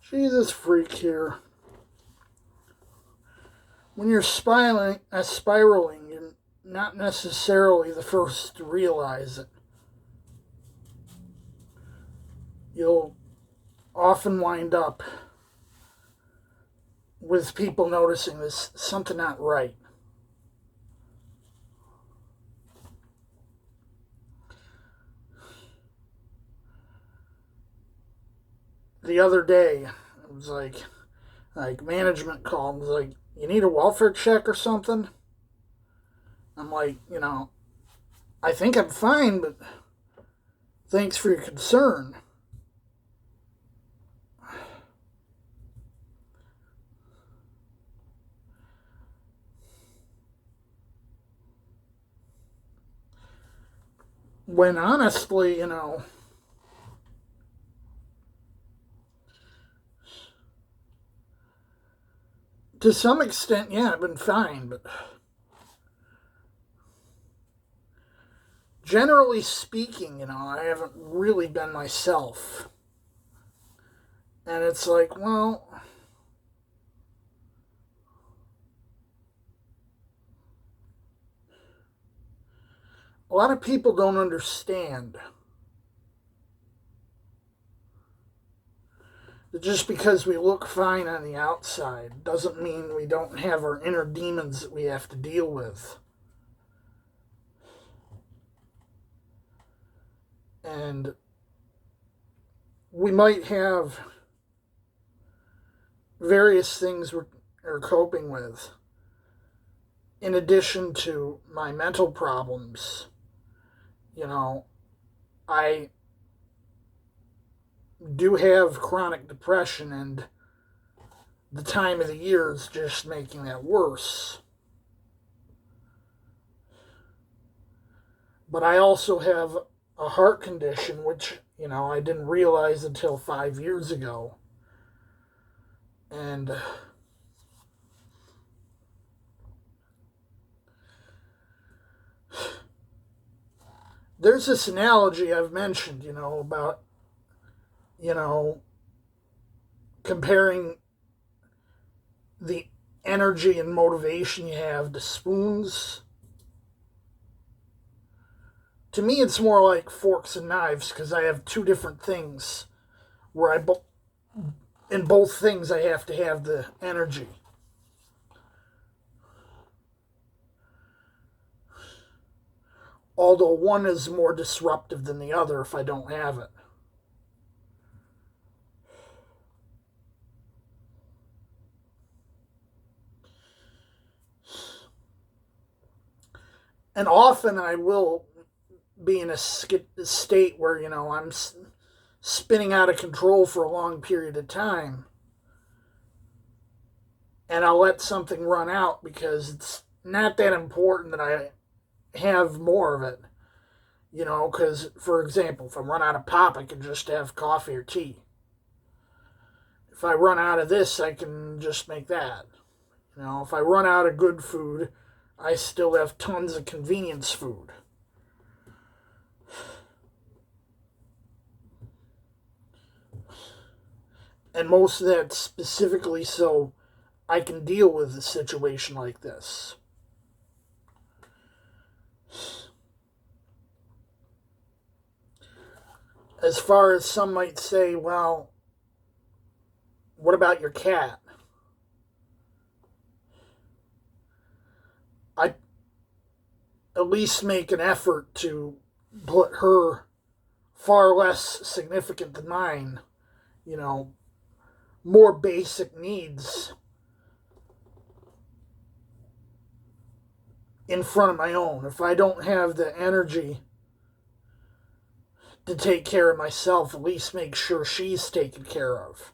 Jesus freak here. When you're spiraling, you're not necessarily the first to realize it. You'll often wind up with people noticing there's something not right. The other day, it was like management called and was like, "You need a welfare check or something?" I'm like, I think I'm fine, but thanks for your concern. When honestly, to some extent, yeah, I've been fine, but generally speaking, I haven't really been myself. And it's like, well, a lot of people don't understand that just because we look fine on the outside doesn't mean we don't have our inner demons that we have to deal with. And we might have various things we're coping with in addition to my mental problems. I do have chronic depression, and the time of the year is just making that worse. But I also have a heart condition, which, I didn't realize until 5 years ago. And there's this analogy I've mentioned, about, you know, comparing the energy and motivation you have to spoons. To me, it's more like forks and knives because I have two different things where in both things I have to have the energy. Although one is more disruptive than the other if I don't have it. And often I will be in a state where, I'm spinning out of control for a long period of time. And I'll let something run out because it's not that important that I have more of it. Because, for example, if I run out of pop, I can just have coffee or tea. If I run out of this, I can just make that. If I run out of good food, I still have tons of convenience food. And most of that specifically so I can deal with a situation like this. As far as some might say, well, what about your cat? I at least make an effort to put her far less significant than mine, more basic needs in front of my own. If I don't have the energy to take care of myself, at least make sure she's taken care of.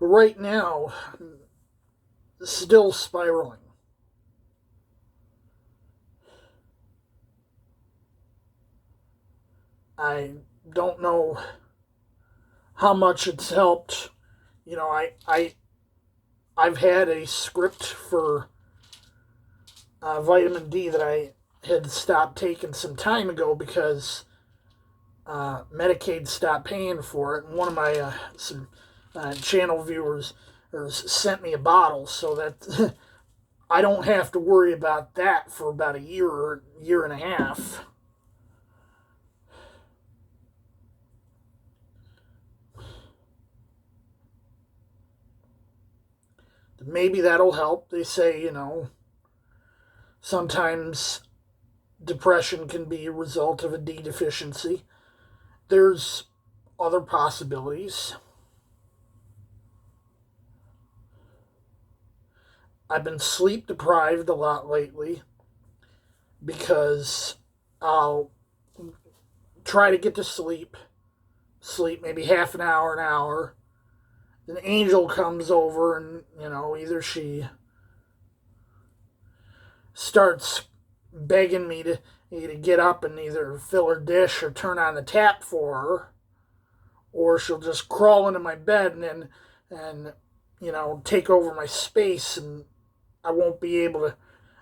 But right now, still spiraling. I don't know how much it's helped. I I've had a script for vitamin D that I had stopped taking some time ago because Medicaid stopped paying for it, and one of my some channel viewers sent me a bottle, so that I don't have to worry about that for about a year or year and a half. Maybe that'll help. They say, sometimes depression can be a result of a D deficiency. There's other possibilities. I've been sleep deprived a lot lately because I'll try to get to sleep maybe half an hour. An angel comes over and, either she starts begging me to get up and either fill her dish or turn on the tap for her, or she'll just crawl into my bed and take over my space, and I won't be able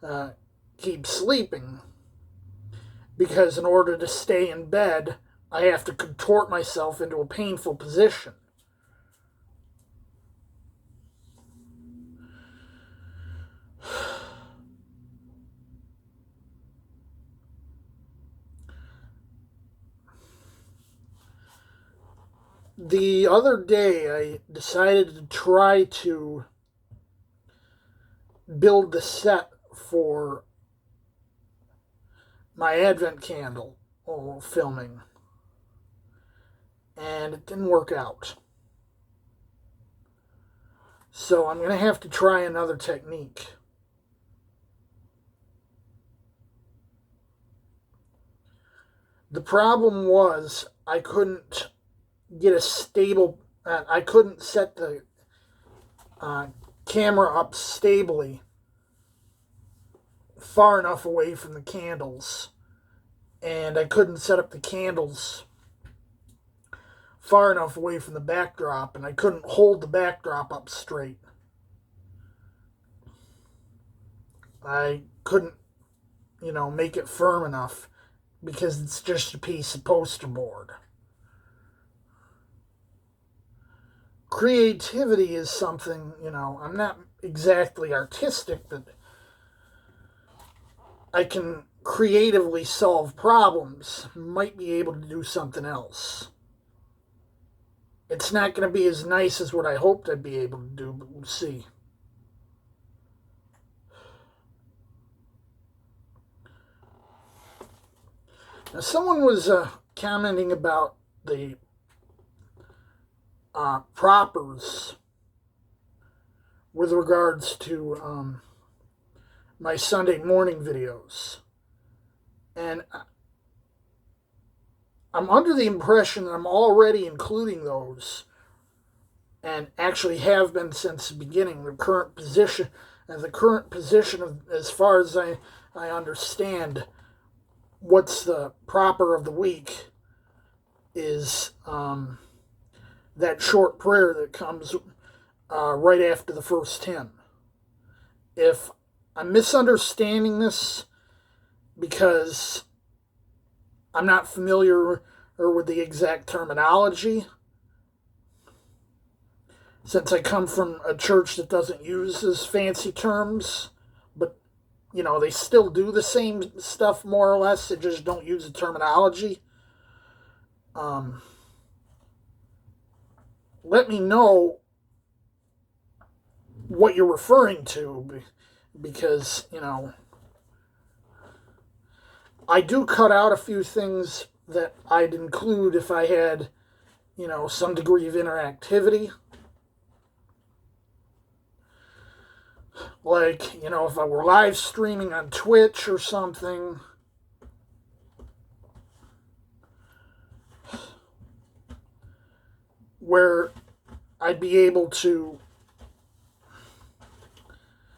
to keep sleeping, because in order to stay in bed, I have to contort myself into a painful position. The other day, I decided to try to build the set for my Advent candle filming, and it didn't work out. So I'm going to have to try another technique. The problem was I couldn't get a stable, I couldn't set the camera up stably far enough away from the candles, and I couldn't set up the candles far enough away from the backdrop, and I couldn't hold the backdrop up straight. I couldn't, make it firm enough because it's just a piece of poster board. Creativity is something, I'm not exactly artistic, but I can creatively solve problems. Might be able to do something else. It's not going to be as nice as what I hoped I'd be able to do, but we'll see. Now, someone was commenting about the propers with regards to my Sunday morning videos. And I'm under the impression that I'm already including those, and actually have been since the beginning. The current position, of, as far as I understand, what's the proper of the week is that short prayer that comes right after the first hymn. If I'm misunderstanding this because I'm not familiar with the exact terminology, since I come from a church that doesn't use these fancy terms, but they still do the same stuff more or less, they just don't use the terminology. Let me know what you're referring to, because, I do cut out a few things that I'd include if I had, some degree of interactivity. Like, if I were live streaming on Twitch or something. Where I'd be able to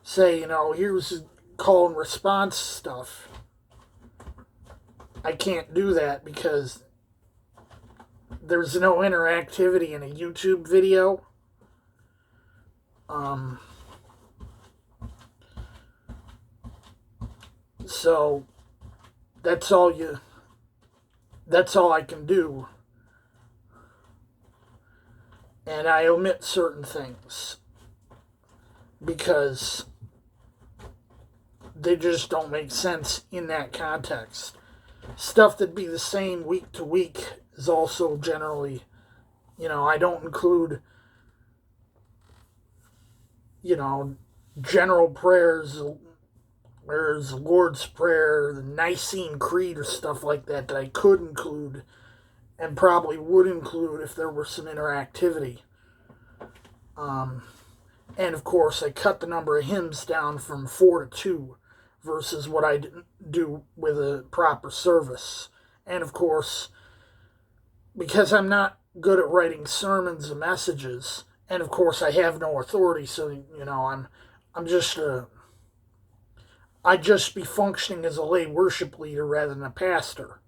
say, here's call and response stuff. I can't do that because there's no interactivity in a YouTube video. So that's all I can do. And I omit certain things because they just don't make sense in that context. Stuff that'd be the same week to week is also generally, I don't include, general prayers. There's the Lord's Prayer, the Nicene Creed, or stuff like that I could include and probably would include if there were some interactivity. And of course, I cut the number of hymns down from 4 to 2 versus what I do with a proper service. And of course, because I'm not good at writing sermons and messages, and of course I have no authority, so I'm just I'd just be functioning as a lay worship leader rather than a pastor.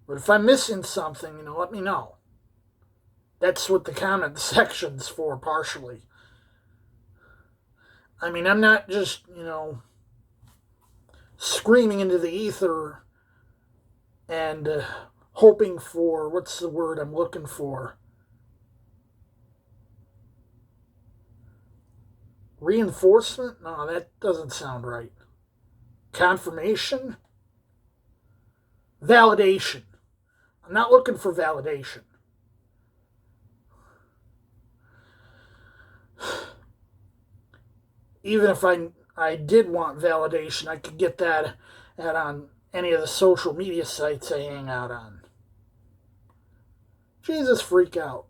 But if I'm missing something, let me know. That's what the comment section's for, partially. I mean, I'm not just, screaming into the ether and hoping for, what's the word I'm looking for? Reinforcement? No, that doesn't sound right. Confirmation? Validation. I'm not looking for validation. Even if I did want validation, I could get that on any of the social media sites I hang out on. Jesus, freak out.